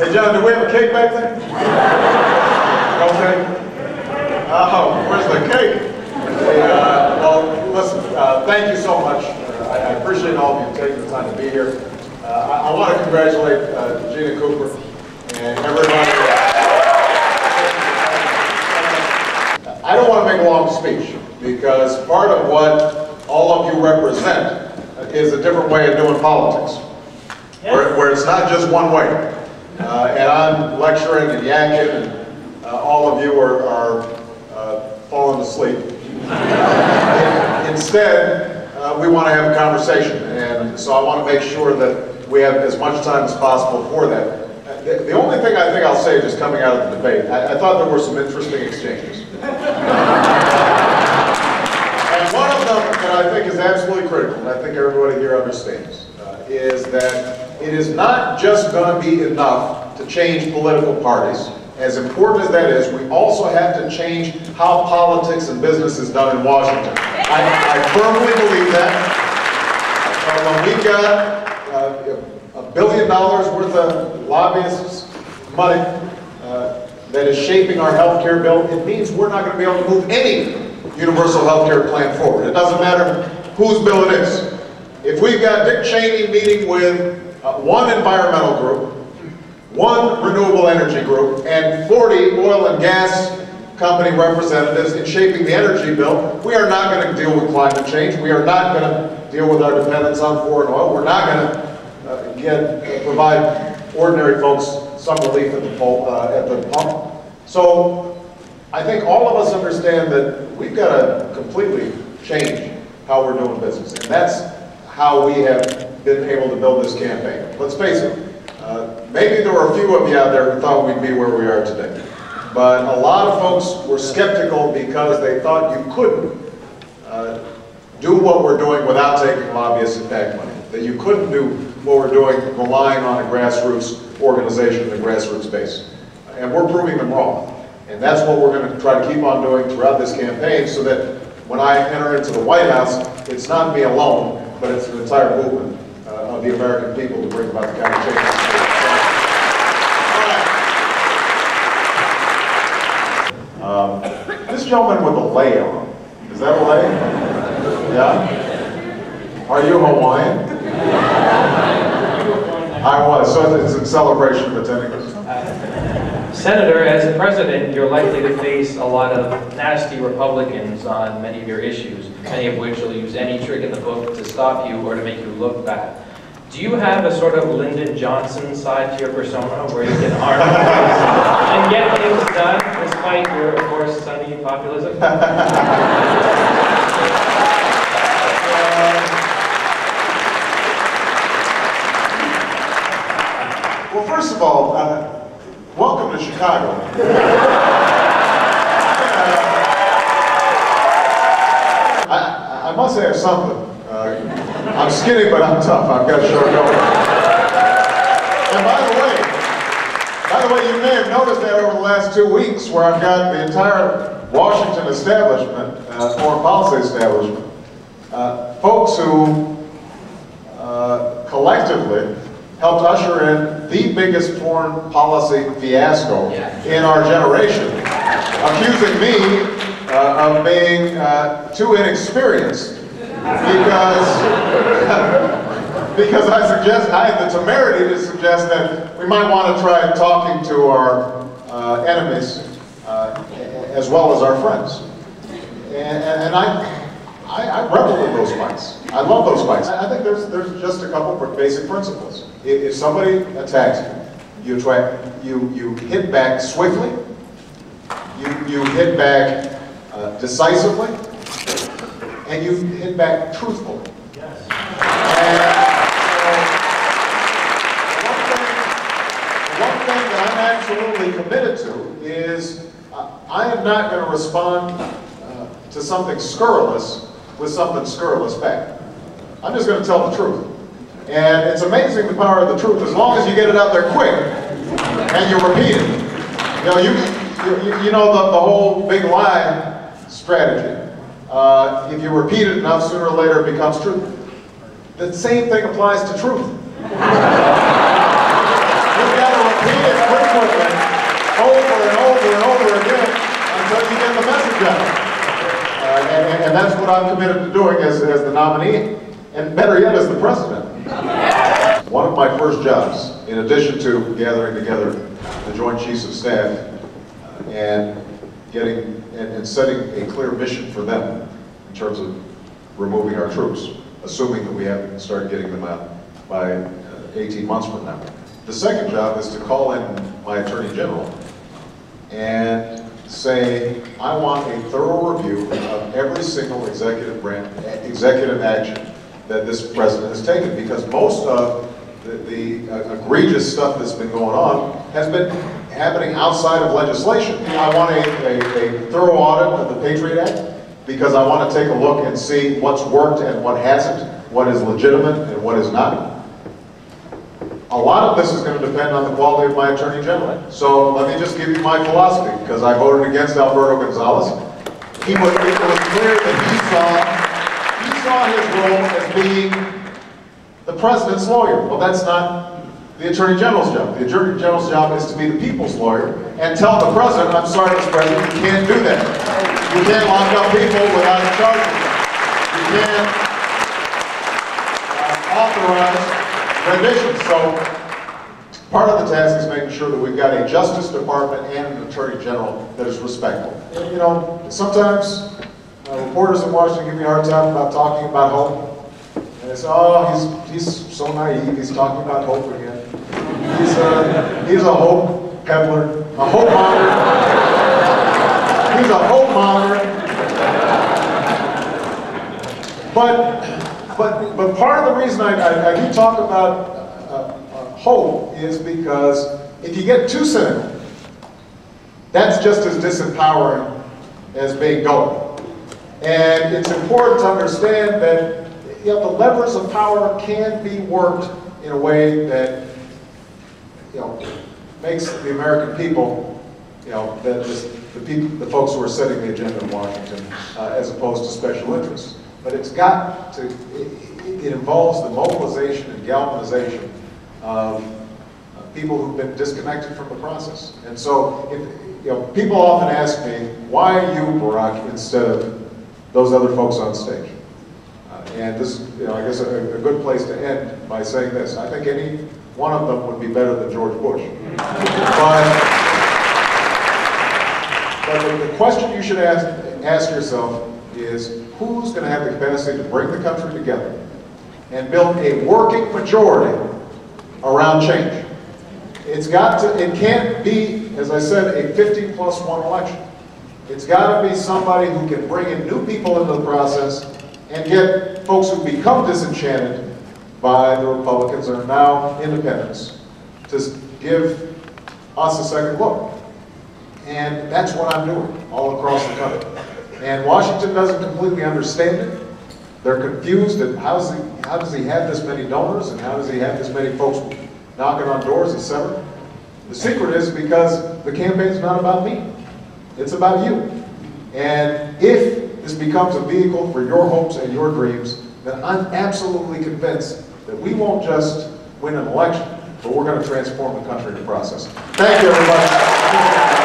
Hey John, do we have a cake back there? Okay. Oh, where's the cake? Hey, well, listen, thank you so much. I appreciate all of you taking the time to be here. I want to congratulate Gina Cooper and everybody. I don't want to make a long speech because part of what all of you represent is a different way of doing politics, where it's not just one way. And I'm lecturing and yakking, and all of you are falling asleep. Instead, we want to have a conversation, and so I want to make sure that we have as much time as possible for that. The only thing I think I'll say just coming out of the debate, I thought there were some interesting exchanges. And one of them that I think is absolutely critical, and I think everybody here understands, is that it is not just going to be enough to change political parties. As important as that is, we also have to change how politics and business is done in Washington. I firmly believe that. When we've got $1 billion worth of lobbyists' money that is shaping our health care bill, it means we're not going to be able to move any universal health care plan forward. It doesn't matter whose bill it is. If we've got Dick Cheney meeting with one environmental group, one renewable energy group, and 40 oil and gas company representatives in shaping the energy bill, we are not going to deal with climate change. We are not going to deal with our dependence on foreign oil. We're not going to provide ordinary folks some relief at the pump. So I think all of us understand that we've got to completely change how we're doing business. And that's how we have been able to build this campaign. Let's face it, maybe there were a few of you out there who thought we'd be where we are today. But a lot of folks were skeptical because they thought you couldn't do what we're doing without taking lobbyists and PAC money. That you couldn't do what we're doing relying on a grassroots organization and a grassroots base. And we're proving them wrong. And that's what we're going to try to keep on doing throughout this campaign so that when I enter into the White House, it's not me alone, but it's an entire movement of the American people to bring about the kind of change. This gentleman with a lei on, is that a lei? Yeah? Are you Hawaiian? I was, so it's a celebration of attending this. Senator, as a president, you're likely to face a lot of nasty Republicans on many of your issues, many of which will use any trick in the book to stop you or to make you look bad. Do you have a sort of Lyndon Johnson side to your persona where you can arm and get things done despite your, of course, sunny populism? Well, first of all, welcome to Chicago. I must have something. I'm skinny, but I'm tough. I've got short nose. And by the way, you may have noticed that over the last 2 weeks, where I've got the entire Washington establishment, foreign policy establishment, folks who collectively helped usher in the biggest foreign policy fiasco in our generation, accusing me of being too inexperienced because I had the temerity to suggest that we might want to try talking to our enemies as well as our friends. And I revel in those fights. I love those fights. I think there's just a couple of basic principles. If somebody attacks you, you hit back swiftly, you hit back decisively, and you hit back truthfully. Yes. And one thing that I'm absolutely committed to is I am not going to respond to something scurrilous with something scurrilous back. I'm just going to tell the truth. And it's amazing the power of the truth as long as you get it out there quick and you repeat it. You know the whole big lie strategy. If you repeat it enough, sooner or later it becomes truth. The same thing applies to truth. You've got to repeat it over and over and over again until you get the message out. And that's what I'm committed to doing as the nominee, and better yet, as the president. One of my first jobs, in addition to gathering together the Joint Chiefs of Staff and getting and setting a clear mission for them in terms of removing our troops, assuming that we haven't started getting them out by 18 months from now. The second job is to call in my Attorney General and say, I want a thorough review of every single executive action that this president has taken, because most of the egregious stuff that's been going on has been happening outside of legislation. I want a thorough audit of the Patriot Act, because I want to take a look and see what's worked and what hasn't, what is legitimate and what is not. A lot of this is going to depend on the quality of my Attorney General. So let me just give you my philosophy, because I voted against Alberto Gonzalez. It was clear that he saw his role as being the president's lawyer. Well, that's not the Attorney General's job. The Attorney General's job is to be the people's lawyer and tell the president, I'm sorry, Mr. President, you can't do that. You can't lock up people without charging them. You can't authorize renditions. So part of the task is making sure that we've got a Justice Department and an Attorney General that is respectful. And, you know, sometimes reporters in Washington give me a hard time about talking about hope. And they say, oh, he's so naive, he's talking about hope again. He's a hope peddler, a hope monitor. He's a hope monitor. But part of the reason I do talk about hope is because if you get too cynical, that's just as disempowering as being dull. And it's important to understand that, you know, the levers of power can be worked in a way that, you know, makes the American people, you know, the folks who are setting the agenda in Washington, as opposed to special interests. But it's got to, it involves the mobilization and galvanization of people who've been disconnected from the process. And so, you know, people often ask me, why you, Barack, instead of those other folks on stage? And this is, you know, I guess a good place to end by saying this. I think any one of them would be better than George Bush. But the question you should ask yourself is, who's going to have the capacity to bring the country together and build a working majority around change? It can't be, as I said, a 50+1 election. It's got to be somebody who can bring in new people into the process and get folks who become disenchanted by the Republicans and are now independents to give us a second look. And that's what I'm doing all across the country. And Washington doesn't completely understand it. They're confused at how does he have this many donors and how does he have this many folks knocking on doors, etc. The secret is because the campaign's not about me. It's about you. And if this becomes a vehicle for your hopes and your dreams, then I'm absolutely convinced that we won't just win an election, but we're going to transform the country in the process. Thank you, everybody.